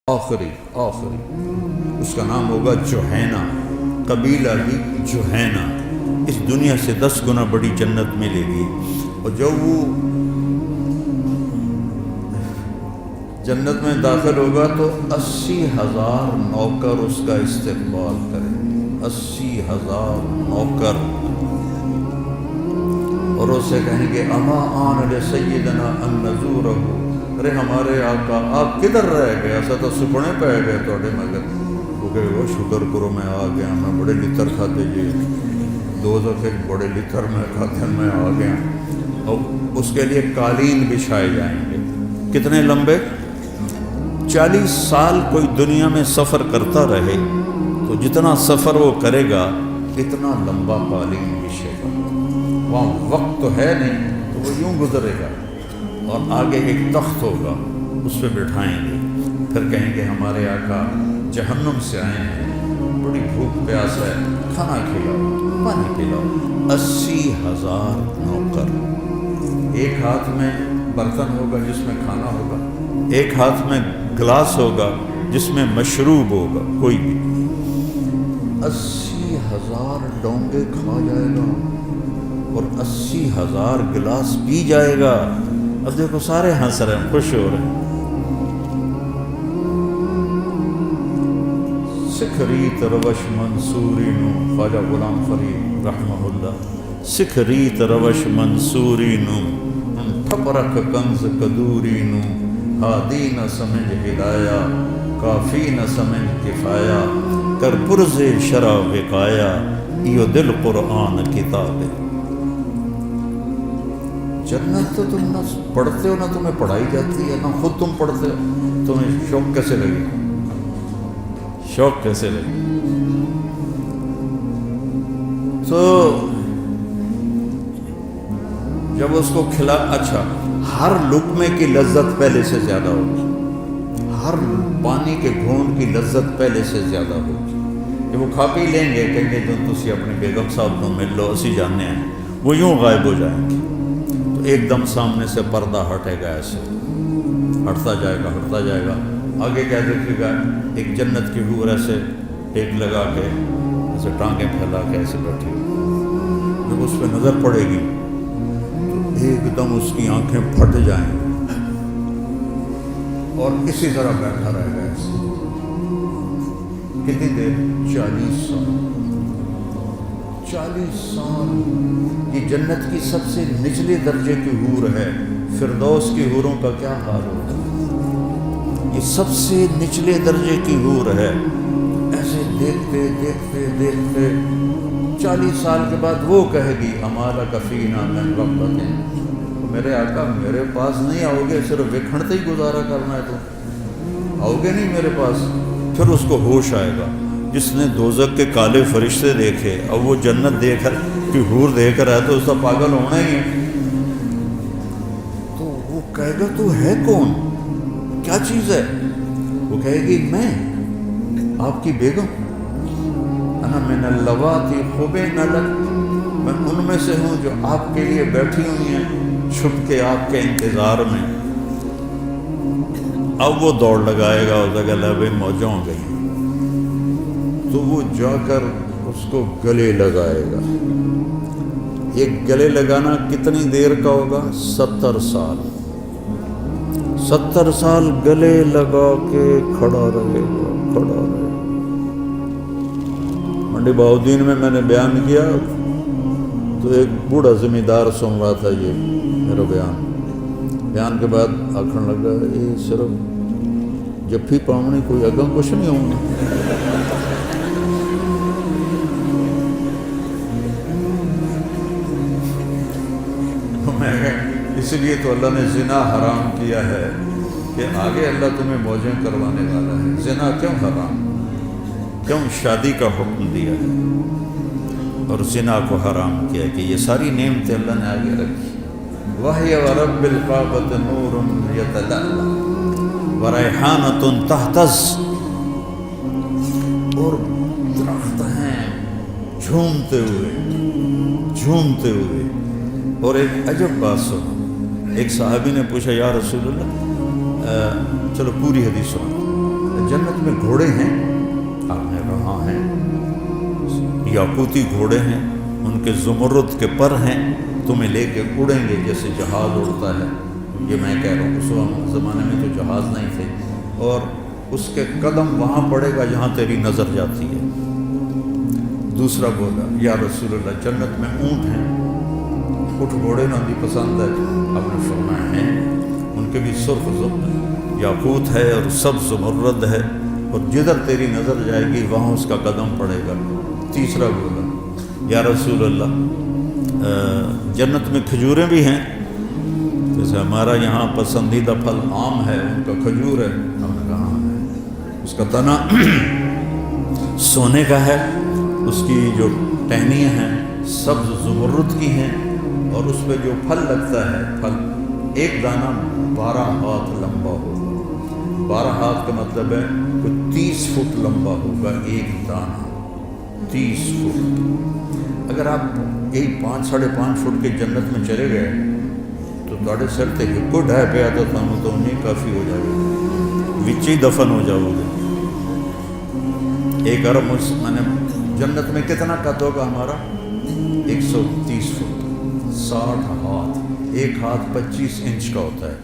آخری اس کا نام ہوگا جوہینہ، قبیلہ بھی جوہینہ۔ اس دنیا سے 10 گنا بڑی جنت ملے گی۔ اور جب وہ جنت میں داخل ہوگا تو 80,000 نوکر اس کا استقبال کریں گے، 80,000 نوکر، اور اسے کہیں گے اما آن لسیدنا ان نزورہ، ارے ہمارے آقا آپ کدھر رہ گئے، ایسا تو سپنے پہ گئے توڑے مگر وہ کہ وہ شکر کرو میں آ گیا، میں بڑے لتر کھاتے جی دوزخ ایک بڑے لتر میں کھاتے میں آ گیا۔ اور اس کے لیے قالین بچھائے جائیں گے۔ کتنے لمبے؟ 40 سال کوئی دنیا میں سفر کرتا رہے تو جتنا سفر وہ کرے گا اتنا لمبا قالین بچھے گا۔ وہاں وقت تو ہے نہیں تو وہ یوں گزرے گا، اور آگے ایک تخت ہوگا اس پہ بٹھائیں گے، پھر کہیں گے ہمارے آقا جہنم سے آئے ہیں، بڑی بھوک پیاس ہے، کھانا کھلاؤ، پانی پلاؤ۔ 80,000 نوکر، ایک ہاتھ میں برتن ہوگا جس میں کھانا ہوگا، ایک ہاتھ میں گلاس ہوگا جس میں مشروب ہوگا کوئی بھی۔ 80,000 ڈونگے کھا جائے گا اور 80,000 گلاس پی جائے گا۔ اب دیکھو سارے ہنس رہے ہیں، خوش ہو رہے ہیں۔ سکھ ریت روش منصوری نو، خواجہ غلام فرید رحمہ اللہ، سکھ ریت روش منصوری نو، تھپرک کنز کدوری نو، ہادی نہ سمجھ ہدایا، کافی نہ سمجھ کفایا، کر پرز شرع وقایا، ایو دل قرآن کتاب۔ جنت تو تم نہ پڑھتے ہو نہ تمہیں پڑھائی جاتی ہے، نہ خود تم پڑھتے ہو، تمہیں شوق کیسے لگے؟ شوق کیسے لگے؟ تو جب اس کو کھلا، اچھا ہر لقمے کی لذت پہلے سے زیادہ ہوگی، ہر پانی کے گھونٹ کی لذت پہلے سے زیادہ ہوگی۔ جب وہ کھا پی لیں گے کہیں گے جو تسی اپنے بیگم صاحب کو مل لو، اسی جاننے ہیں، وہ یوں غائب ہو جائیں گے۔ ایک دم سامنے سے پردہ ہٹے گا، ایسے ہٹتا جائے گا، آگے کیا دیکھے گا؟ ایک جنت کی حور ایسے ٹیک لگا کے ایسے ٹانگیں پھیلا کے ایسے بیٹھی، جب اس پہ نظر پڑے گی تو ایک دم اس کی آنکھیں پھٹ جائیں گی اور اسی طرح بیٹھا رہے گا ایسے۔ کتنی دیر؟ 40 سال۔ 40 سال یہ جنت کی سب سے نچلے درجے کی حور ہے۔ فردوس کی حوروں کا کیا حال ہوگا؟ یہ سب سے نچلے درجے کی حور ہے۔ ایسے دیکھتے دیکھتے دیکھتے 40 سال کے بعد وہ کہے گی امال کفینا من رغبت، میرے آقا میرے پاس نہیں آؤ گے، صرف وکھڑتے ہی گزارا کرنا ہے، تو آؤ گے نہیں میرے پاس؟ پھر اس کو ہوش آئے گا۔ جس نے دوزخ کے کالے فرشتے دیکھے اب وہ جنت دیکھ کر کہ حور دیکھ رہا ہے تو اس کا پاگل ہونا ہی ہے۔ تو وہ کہے گا تو ہے کون، کیا چیز ہے؟ وہ کہے گی میں آپ کی بیگم، انا من اللواتی خبین لک، میں ان میں سے ہوں جو آپ کے لیے بیٹھی ہوئی ہیں چھپ کے آپ کے انتظار میں۔ اب وہ دوڑ لگائے گا، اس کا لبیں موجوں ہو گئی، تو وہ جا کر اس کو گلے لگائے گا۔ یہ گلے لگانا کتنی دیر کا ہوگا؟ 70 سال۔ 70 سال گلے لگا کے کھڑا رہے گا۔ منڈی بہاؤدین میں نے بیان کیا تو ایک بوڑھا زمیندار سن رہا تھا یہ میرا بیان کے بعد آکھن لگا یہ صرف جفی پاؤنی کوئی اگم کچھ نہیں ہونا۔ اس لیے تو اللہ نے زنا حرام کیا ہے کہ آگے اللہ تمہیں موجیں کروانے والا ہے۔ زنا کیوں حرام، کیوں شادی کا حکم دیا ہے اور زنا کو حرام کیا کہ یہ ساری نعمتیں اللہ نے آگے رکھی۔ وَهِيَ وَرَبِّ الْكَعْبَةِ نُورٌ يَتَلَأْلَأُ وَرَيْحَانَةٌ تَهْتَزُّ، اور درخت ہیں جھومتے ہوئے۔ اور ایک عجب بات سنو، ایک صحابی نے پوچھا یا رسول اللہ، چلو پوری حدیث سنو، گھوڑے ہیں؟ آپ نے کہا ہیں، یاقوتی گھوڑے ہیں، ان کے زمرد کے پر ہیں، تمہیں لے کے اڑیں گے جیسے جہاز اڑتا ہے۔ یہ میں کہہ رہا ہوں، اس زمانے میں تو جہاز نہیں تھے، اور اس کے قدم وہاں پڑے گا جہاں تیری نظر جاتی ہے۔ دوسرا بولا، یا رسول اللہ جنت میں اونٹ ہیں، اٹھ گھوڑے نہ بھی پسند ہے؟ آپ نے فرمایا ہیں، ان کے بھی سرخ یاقوت ہے اور سبز زمرد ہے، اور جدھر تیری نظر جائے گی وہاں اس کا قدم پڑے گا۔ تیسرا بولا، یا رسول اللہ جنت میں کھجوریں بھی ہیں؟ جیسے ہمارا یہاں پسندیدہ پھل آم ہے، ان کا کھجور ہے۔ ہم نے کہا ہے، اس کا تنا سونے کا ہے، اس کی جو ٹہنیاں ہیں سبز زمرد کی ہیں، اور اس پہ جو پھل لگتا ہے، پھل ایک دانہ 12 ہاتھ لمبا ہوگا۔ 12 ہاتھ کا مطلب ہے کوئی 30 فٹ لمبا ہوگا ایک دانہ، 30 فٹ۔ اگر آپ یہی 5 ساڑھے 5 فٹ کے جنت میں چلے گئے تو تھوڑے سر تے ہکو ڈھائے پہ آتا تھا، تو انہیں کافی ہو جائے گا، وچ ہی دفن ہو جاؤ گے۔ ایک ارب میں نے جنت میں کتنا قد ہوگا ہمارا؟ 130 فٹ، 60 ہاتھ، ایک ہاتھ 25 انچ کا ہوتا ہے۔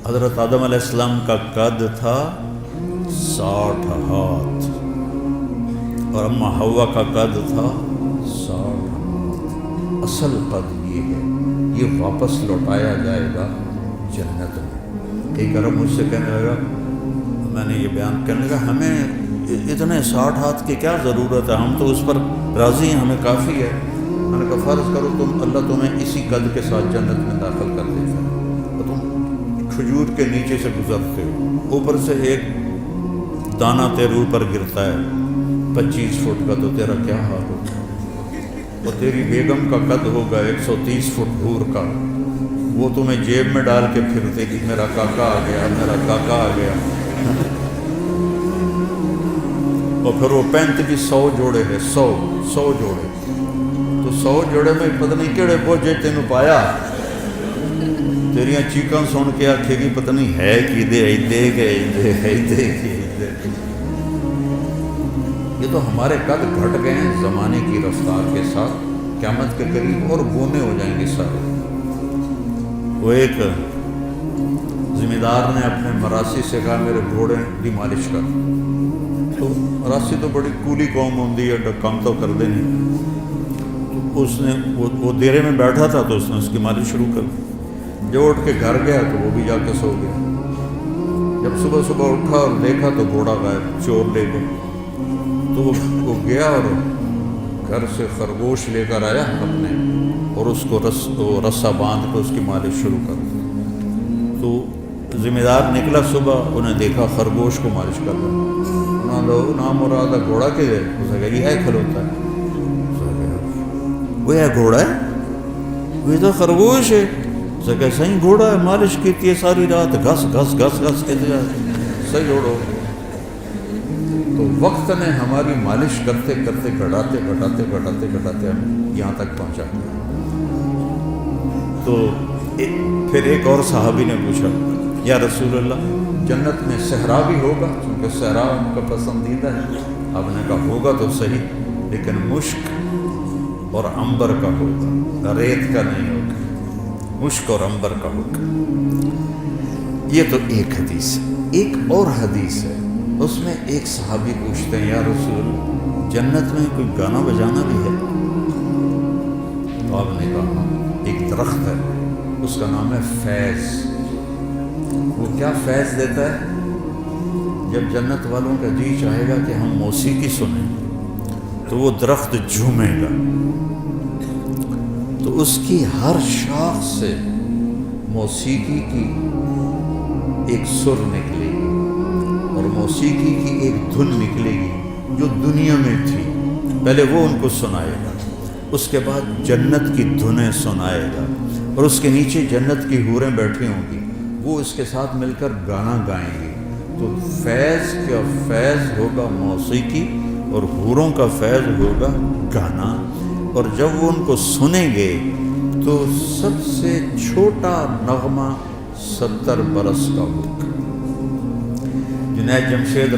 حضرت آدم علیہ السلام کا قد تھا 60 ہاتھ، اور اماں حوا کا قد تھا 60 ہاتھ۔ اصل قد یہ ہے، یہ واپس لوٹایا جائے گا جنت میں۔ ایک عرب مجھ سے کہنے لگا، میں نے یہ بیان کرنے لگا، ہمیں اتنے 60 ہاتھ کی کیا ضرورت ہے، ہم تو اس پر راضی ہیں، ہمیں کافی ہے۔ میں نے کہا فرض کرو اللہ تمہیں اسی قد کے ساتھ جنت میں داخل کر دیتا ہے، اور تم کھجور کے نیچے سے گزرتے ہو، اوپر سے ایک دانہ تیرے اوپر گرتا ہے 25 فٹ کا، تو تیرا کیا حال ہوگا؟ اور تیری بیگم کا قد ہوگا 130 فٹ دور کا، وہ تمہیں جیب میں ڈال کے پھرتے کہ میرا کاکا آ گیا، میرا کاکا آ گیا۔ اور پھر وہ پینت بھی 100 جوڑے ہے، 100 جوڑے، تو 100 جوڑے میں پتہ نہیں کہڑے بوجھے تینوں پایا، تیریاں چیکاں سن کے آکھے گی پتہ نہیں ہے کی دے ایدے کے۔ یہ تو ہمارے قد گھٹ گئے ہیں زمانے کی رفتار کے ساتھ، قیامت کے قریب اور بونے ہو جائیں گے سارے۔ وہ ایک ذمہ دار نے اپنے مراسی سے کہا میرے گھوڑے کی مالش کر، تو مراسی تو بڑی کولی قوم ہوندی ہے، کام تو کر دے نہیں۔ اس نے وہ دیرے میں بیٹھا تھا تو اس نے اس کی مالش شروع کر دی۔ جب اٹھ کے گھر گیا تو وہ بھی جا کے سو گیا۔ جب صبح اٹھا اور دیکھا تو گھوڑا غائب، چور لے گئے۔ تو وہ گیا اور گھر سے خرگوش لے کر آیا اپنے، اور اس کو رسا باندھ کے اس کی مالش شروع کر دی۔ تو ذمہ دار نکلا صبح، انہیں دیکھا خرگوش کو مالش کر رہا، نام مراد گھوڑا کے دے، اسے کہا یہ ہے کھلوتا ہے، وہ ہے گھوڑا ہے، وہ تو خرگوش ہے، اسے کہا صحیح گھوڑا ہے، مالش کیتی ہے ساری رات، گھس گھس گھس گھس کے دیا، صحیح جوڑو۔ تو وقت نے ہماری مالش کرتے کرتے گھٹاتے ہم یہاں تک پہنچا۔ تو پھر ایک اور صحابی نے پوچھا، یا رسول اللہ جنت میں صحرا بھی ہوگا؟ کیونکہ صحرا ان کا پسندیدہ ہے۔ آپ نے کہا ہوگا تو صحیح، لیکن مشک اور عنبر کا ہوگا، ریت کا نہیں ہوگا، مشک اور عنبر کا ہوگا۔ یہ تو ایک حدیث ہے۔ ایک اور حدیث ہے، اس میں ایک صحابی پوچھتے ہیں، یا رسول اللہ جنت میں کوئی گانا بجانا بھی ہے؟ تو آپ نے کہا ایک درخت ہے، اس کا نام ہے فیض۔ وہ کیا فیض دیتا ہے؟ جب جنت والوں کا جی چاہے گا کہ ہم موسیقی سنیں تو وہ درخت جھومے گا، تو اس کی ہر شاخ سے موسیقی کی ایک سر نکلے گی، اور موسیقی کی ایک دھن نکلے گی جو دنیا میں تھی، پہلے وہ ان کو سنائے گا، اس کے بعد جنت کی دھنیں سنائے گا، اور اس کے نیچے جنت کی حوریں بیٹھی ہوں گی، وہ اس کے ساتھ مل کر گانا گائیں گے۔ تو فیض کا فیض ہوگا موسیقی، اور حوروں کا فیض ہوگا گانا، اور جب وہ ان کو سنیں گے تو سب سے چھوٹا نغمہ 70 برس کا ہوگا۔ جنید جمشید